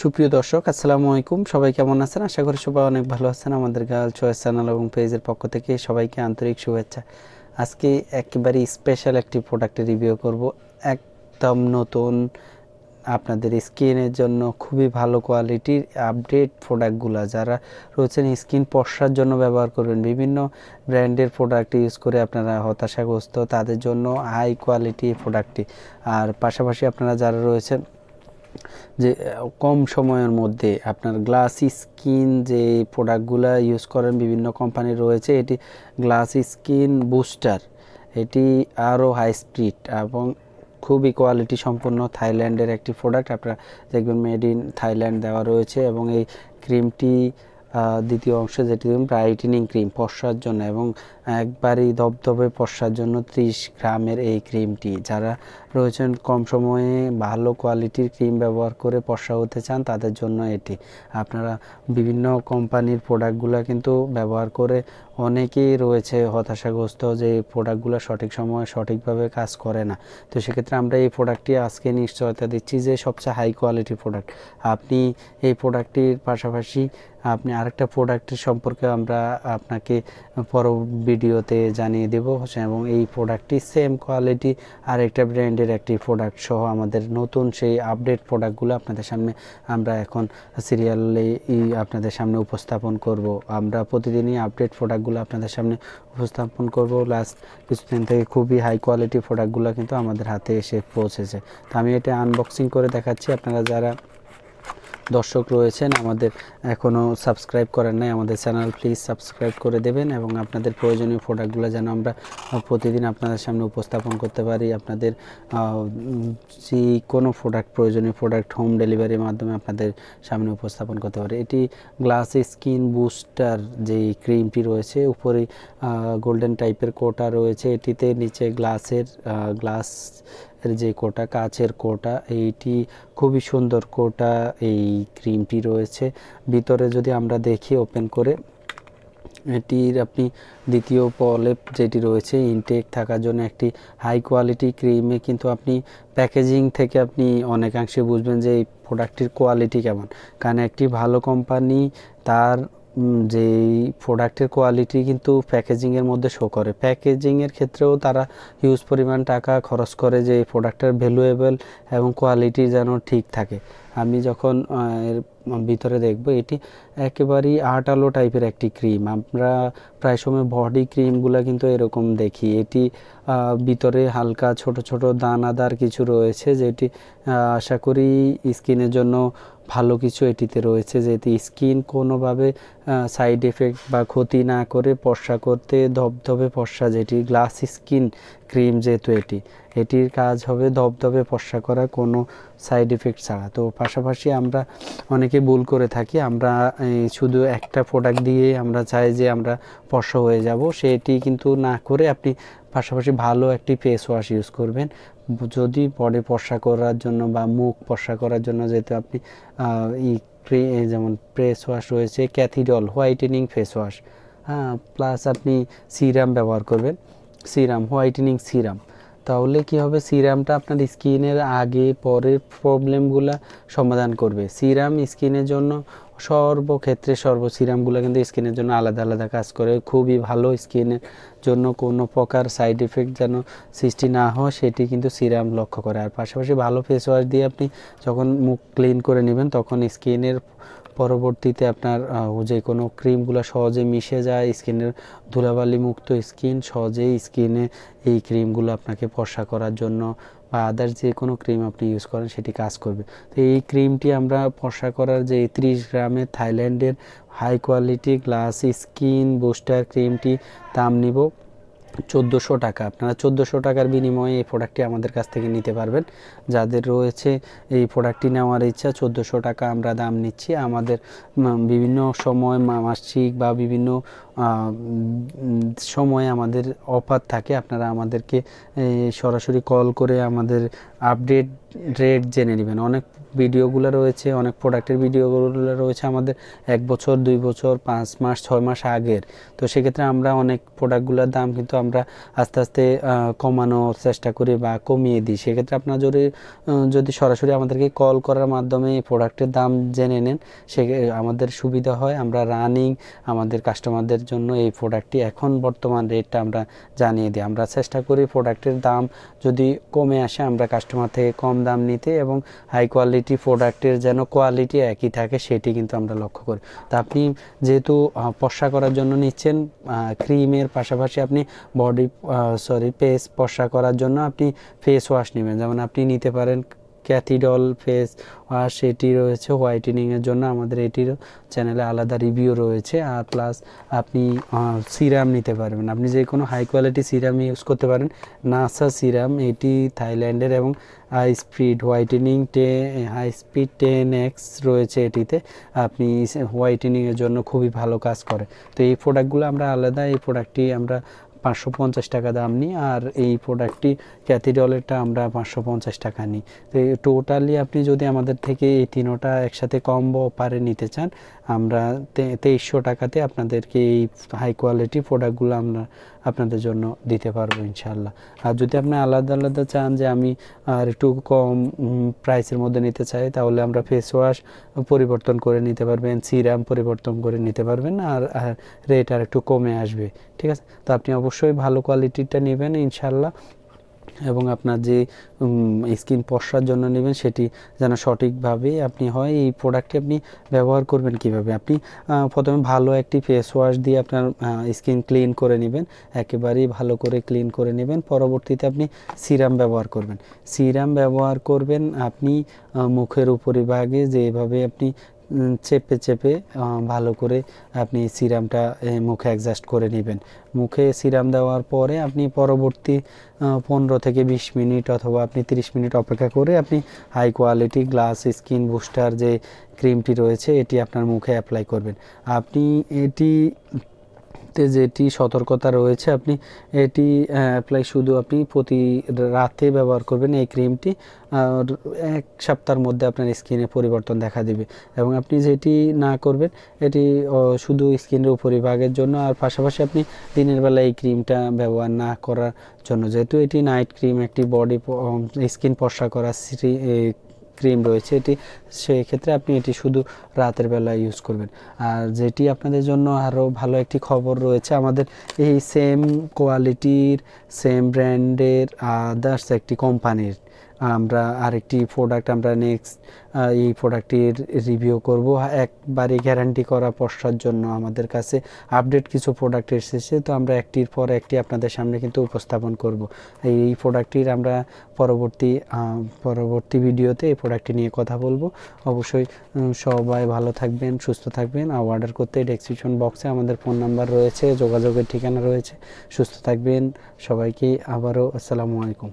সুপ্রিয় দর্শক আসসালামু আলাইকুম, সবাই কেমন আছেন? আশা করি সবাই অনেক ভালো আছেন। আমাদের গার্ল চয়েস চ্যানেল এবং পেজের পক্ষ থেকে সবাইকে আন্তরিক শুভেচ্ছা। আজকে একেবারে স্পেশাল একটি প্রোডাক্টের রিভিউ করব, একদম নতুন, আপনাদের স্কিনের জন্য খুবই ভালো কোয়ালিটির আপডেট প্রোডাক্টগুলো যারা রয়েছেন স্কিন পর্সার জন্য ব্যবহার করবেন, বিভিন্ন ব্র্যান্ডের প্রোডাক্ট ইউজ করে আপনারা হতাশাগ্রস্ত, তাদের জন্য হাই কোয়ালিটি প্রোডাক্টটি। আর পাশাপাশি আপনারা যারা রয়েছেন যে কম সময়ের মধ্যে আপনার গ্লাস স্কিন যে প্রোডাক্টগুলো ইউজ করেন, বিভিন্ন কোম্পানির রয়েছে, এটি গ্লাস স্কিন বুস্টার, এটি আরও হাই স্পিড এবং খুবই কোয়ালিটি সম্পন্ন থাইল্যান্ডের একটি প্রোডাক্ট। আপনারা দেখবেন মেড ইন থাইল্যান্ড দেওয়া রয়েছে এবং এই ক্রিমটি দ্বিতীয় অংশে যেটি ব্রাইটেনিং ক্রিম পর্সার জন্য এবং একবারই ধবধবে পর্সার জন্য 30 গ্রামের এই ক্রিমটি, যারা রয়েছেন কম সময়ে ভালো কোয়ালিটির ক্রিম ব্যবহার করে পর্সা হতে চান তাদের জন্য এটি। আপনারা বিভিন্ন কোম্পানির প্রোডাক্টগুলো কিন্তু ব্যবহার করে অনেকেই রয়েছে হতাশাগ্রস্ত যে এই প্রোডাক্টগুলো সঠিক সময়ে সঠিকভাবে কাজ করে না। তো সেক্ষেত্রে আমরা এই প্রোডাক্টটি আজকে নিশ্চয়তা দিচ্ছি যে সবচেয়ে হাই কোয়ালিটি প্রোডাক্ট। আপনি এই প্রোডাক্টটির পাশাপাশি আপনি আরেকটা প্রোডাক্টের সম্পর্কে আমরা আপনাকে ভিডিওতে জানিয়ে দেব, এবং এই প্রোডাক্টটি সেম কোয়ালিটি আরেকটা ব্র্যান্ডের একটি প্রোডাক্ট সহ আমাদের নতুন সেই আপডেট প্রোডাক্টগুলো আপনাদের সামনে আমরা এখন সিরিয়ালে আপনাদের সামনে উপস্থাপন করব। আমরা প্রতিদিনই আপডেট প্রোডাক্টগুলো আপনাদের সামনে উপস্থাপন করব। লাস্ট কিছুদিন থেকে খুবই হাই কোয়ালিটি প্রোডাক্টগুলো কিন্তু আমাদের হাতে এসে পৌঁছেছে। তো আমি এটা আনবক্সিং করে দেখাচ্ছি। আপনারা যারা দর্শক রয়েছেন আমাদের এখনও সাবস্ক্রাইব করেন নাই, আমাদের চ্যানেল প্লিজ সাবস্ক্রাইব করে দেবেন এবং আপনাদের প্রয়োজনীয় প্রোডাক্টগুলো যেন আমরা প্রতিদিন আপনাদের সামনে উপস্থাপন করতে পারি। আপনাদের যে কোনো প্রয়োজনীয় প্রোডাক্ট হোম ডেলিভারির মাধ্যমে আপনাদের সামনে উপস্থাপন করতে পারি। এটি গ্লাস স্কিন বুস্টার যে ক্রিমটি রয়েছে, উপরে গোল্ডেন টাইপের কোটা রয়েছে, এটিতে নিচে গ্লাস যে কোটা, কাচের কোটা, এইটি খুবই সুন্দর কোটা এই ক্রিমটি রয়েছে। ভিতরে যদি আমরা দেখি ওপেন করে, এটির আপনি দ্বিতীয় প্রলেপ যেটি রয়েছে ইনটেক থাকার জন্য একটি হাই কোয়ালিটি ক্রিমে কিন্তু আপনি প্যাকেজিং থেকে আপনি অনেকাংশে বুঝবেন যে এই প্রোডাক্টটির কোয়ালিটি কেমন, কারণ একটি ভালো কোম্পানি তার যে প্রোডাক্টের কোয়ালিটি কিন্তু প্যাকেজিংয়ের মধ্যে শো করে। প্যাকেজিংয়ের ক্ষেত্রেও তারা হিউজ পরিমাণ টাকা খরচ করে যে এই প্রোডাক্টের ভ্যালুয়েবল এবং কোয়ালিটি যেন ঠিক থাকে। আমি যখন এর ভিতরে দেখব, এটি একেবারেই আটালো টাইপের একটি ক্রিম। আমরা প্রায় সময় বডি ক্রিমগুলো কিন্তু এরকম দেখি, এটি ভিতরে হালকা ছোট ছোট দানাদার কিছু রয়েছে, যেটি আশা করি স্কিনের জন্য ভালো কিছু এটিতে রয়েছে, যেটি স্কিন কোনোভাবে সাইড এফেক্ট বা ক্ষতি না করে পর্সা করতে, ধবধবে পর্সা, যেটি গ্লাস স্কিন ক্রিম, যেহেতু এটির কাজ হবে ধবধবে পর্সা করা কোনো সাইড এফেক্ট ছাড়া। তো পাশাপাশি আমরা অনেকে ভুল করে থাকি, আমরা শুধু একটা প্রোডাক্ট দিয়ে আমরা চাই যে আমরা পর্সা হয়ে যাব, সেটি কিন্তু না করে আপনি পাশাপাশি ভালো একটি ফেস ওয়াশ ইউজ করবেন। যদি বডি পর্সা করার জন্য বা মুখ পর্সা করার জন্য, যেহেতু আপনি যেমন ফেস ওয়াশ রয়েছে ক্যাথিডল হোয়াইটেনিং ফেস ওয়াশ, প্লাস আপনি সিরাম ব্যবহার করবেন, সিরাম হোয়াইটেনিং সিরাম, তাহলে কি হবে, সিরামটা আপনার স্কিনের আগে পরের প্রবলেমগুলো সমাধান করবে। সিরাম স্কিনের জন্য সর্বক্ষেত্রে সিরামগুলো কিন্তু স্কিনের জন্য আলাদা আলাদা কাজ করে, খুবই ভালো। স্কিনের জন্য কোনো প্রকার সাইড এফেক্ট যেন সৃষ্টি না হয় সেটি কিন্তু সিরাম লক্ষ্য করে। আর পাশাপাশি ভালো ফেস ওয়াশ দিয়ে আপনি যখন মুখ ক্লিন করে নেবেন, তখন স্কিনের পরবর্তীতে আপনার যে কোনো ক্রিমগুলো সহজে মিশে যায়, স্কিনের ধুলাবালি মুক্ত স্কিন, সহজেই স্কিনে এই ক্রিমগুলো আপনাকে ফর্সা করার জন্য বা আদার্স যে কোনো ক্রিম আপনি ইউজ করেন সেটি কাজ করবে। তো এই ক্রিমটি আমরা ফর্সা করার যে 30 গ্রামের থাইল্যান্ডের high quality glass skin booster ক্রিমটি দাম নিব 1400 টাকা। আপনারা 1400 টাকার বিনিময়ে এই প্রোডাক্টটি আমাদের কাছ থেকে নিতে পারবেন। যাদের রয়েছে এই প্রোডাক্টটি নেওয়ার ইচ্ছা, 1400 টাকা আমরা দাম নিচ্ছি। আমাদের বিভিন্ন সময় মাসিক বা বিভিন্ন সময় আমাদের অফার থাকে, আপনারা আমাদেরকে সরাসরি কল করে আমাদের আপডেট রেট জেনে নেবেন। অনেক ভিডিওগুলো রয়েছে, অনেক প্রোডাক্টের ভিডিওগুলো রয়েছে আমাদের 1 বছর 2 বছর 5 মাস 6 মাস আগের। তো সেক্ষেত্রে আমরা অনেক প্রোডাক্টগুলোর দাম কিন্তু আমরা আস্তে আস্তে কমানোর চেষ্টা করি বা কমিয়ে দিই। সেক্ষেত্রে আপনার যদি সরাসরি আমাদেরকে কল করার মাধ্যমে এই প্রোডাক্টের দাম জেনে নেন, সে আমাদের সুবিধা হয়। আমরা রানিং আমাদের কাস্টমারদের জন্য এই প্রোডাক্টটি এখন বর্তমান রেটটা আমরা জানিয়ে দিই। আমরা চেষ্টা করি প্রোডাক্টের দাম যদি কমে আসে আমরা কাস্টমার থেকে কম দাম নিতে, এবং হাই কোয়ালিটি প্রোডাক্টের যেন কোয়ালিটি একই থাকে সেটি কিন্তু আমরা লক্ষ্য করি। তা আপনি যেহেতু পশা করার জন্য নিচ্ছেন, ক্রিমের পাশাপাশি আপনি ফেস পশা করার জন্য আপনি ফেস ওয়াশ নেবেন। যেমন আপনি নিতে পারেন ক্যাথিডল ফেস ওয়াশ, এটি রয়েছে হোয়াইটেনিংয়ের জন্য, আমাদের এটির চ্যানেলে আলাদা রিভিউ রয়েছে। আর প্লাস আপনি সিরাম নিতে পারবেন, আপনি যে কোনো হাই কোয়ালিটি সিরাম ইউজ করতে পারেন। নাসা সিরাম, এটি থাইল্যান্ডের, এবং high speed whitening high speed 10x রয়েছে এটিতে, আপনি হোয়াইটেনিংয়ের জন্য খুবই ভালো কাজ করে। তো এই প্রোডাক্টগুলো আমরা আলাদা, এই প্রোডাক্টটি আমরা 550 টাকা দাম নিই, আর এই প্রোডাক্টটি ক্যাথিডলেরটা আমরা 550 টাকা নিই। তো টোটালি আপনি যদি আমাদের থেকে এই তিনোটা একসাথে কম্বো অফারে নিতে চান, আমরা 2300 টাকাতে আপনাদেরকে এই হাই কোয়ালিটি প্রোডাক্টগুলো আমরা আপনাদের জন্য দিতে পারবো ইনশাল্লাহ। আর যদি আপনি আলাদা আলাদা চান যে আমি আর একটু কম প্রাইসের মধ্যে নিতে চাই, তাহলে আমরা ফেস ওয়াশ পরিবর্তন করে নিতে পারবেন, সিরাম পরিবর্তন করে নিতে পারবেন, আর রেট আর একটু কমে আসবে। ঠিক আছে, তো আপনি অবশ্যই ভালো কোয়ালিটিটা নেবেন ইনশাল্লাহ, এবং আপনার যে স্কিন পশার জন্য নেবেন সেটি যেন সঠিকভাবে আপনি হয়। এই প্রোডাক্টটি আপনি ব্যবহার করবেন কিভাবে, আপনি প্রথমে ভালো একটি ফেস ওয়াশ দিয়ে আপনার স্কিন ক্লিন করে নেবেন, একেবারেই ভালো করে ক্লিন করে নেবেন। পরবর্তীতে আপনি সিরাম ব্যবহার করবেন আপনি মুখের উপরিভাগে যেভাবে আপনি চেপে চেপে ভালো করে আপনি সিরামটা মুখে অ্যাডজাস্ট করে নেবেন। মুখে সিরাম দেওয়ার পরে আপনি পরবর্তী 15 থেকে 20 মিনিট অথবা আপনি 30 মিনিট অপেক্ষা করে আপনি high quality glass skin booster যে ক্রিমটি রয়েছে এটি আপনার মুখে অ্যাপ্লাই করবেন। আপনি এটি যেটি সতর্কতা রয়েছে, আপনি এটি অ্যাপ্লাই শুধু আপনি প্রতি রাতে ব্যবহার করবেন এই ক্রিমটি, আর 1 সপ্তাহের মধ্যে আপনার স্কিনে পরিবর্তন দেখা দেবে। এবং আপনি যেটি না করবেন এটি শুধু স্কিনের উপরিভাগের জন্য, আর পাশাপাশি আপনি দিনের বেলা এই ক্রিমটা ব্যবহার না করার জন্য, যেহেতু এটি নাইট ক্রিম, একটি বডি স্কিন পশা করা ক্রিম রয়েছে এটি, সেই ক্ষেত্রে আপনি এটি শুধু রাতের বেলা ইউজ করবেন। আর যেটি আপনাদের জন্য আরও ভালো একটি খবর রয়েছে, আমাদের এই সেম কোয়ালিটির সেম ব্র্যান্ডের আদার্স একটি কোম্পানির আমরা আরেকটি প্রোডাক্ট আমরা নেক্সট এই প্রোডাক্টটির রিভিউ করব। একবারে গ্যারান্টি করা পশার জন্য আমাদের কাছে আপডেট কিছু প্রোডাক্ট এসেছে, তো আমরা একটির পর একটি আপনাদের সামনে কিন্তু উপস্থাপন করব। এই প্রোডাক্টটির আমরা পরবর্তী ভিডিওতে এই প্রোডাক্টটি নিয়ে কথা বলবো। অবশ্যই সবাই ভালো থাকবেন, সুস্থ থাকবেন। আর অর্ডার করতে ডেসক্রিপশন বক্সে আমাদের ফোন নাম্বার রয়েছে, যোগাযোগের ঠিকানা রয়েছে। সুস্থ থাকবেন সবাইকে, আবারও আসসালামু আলাইকুম।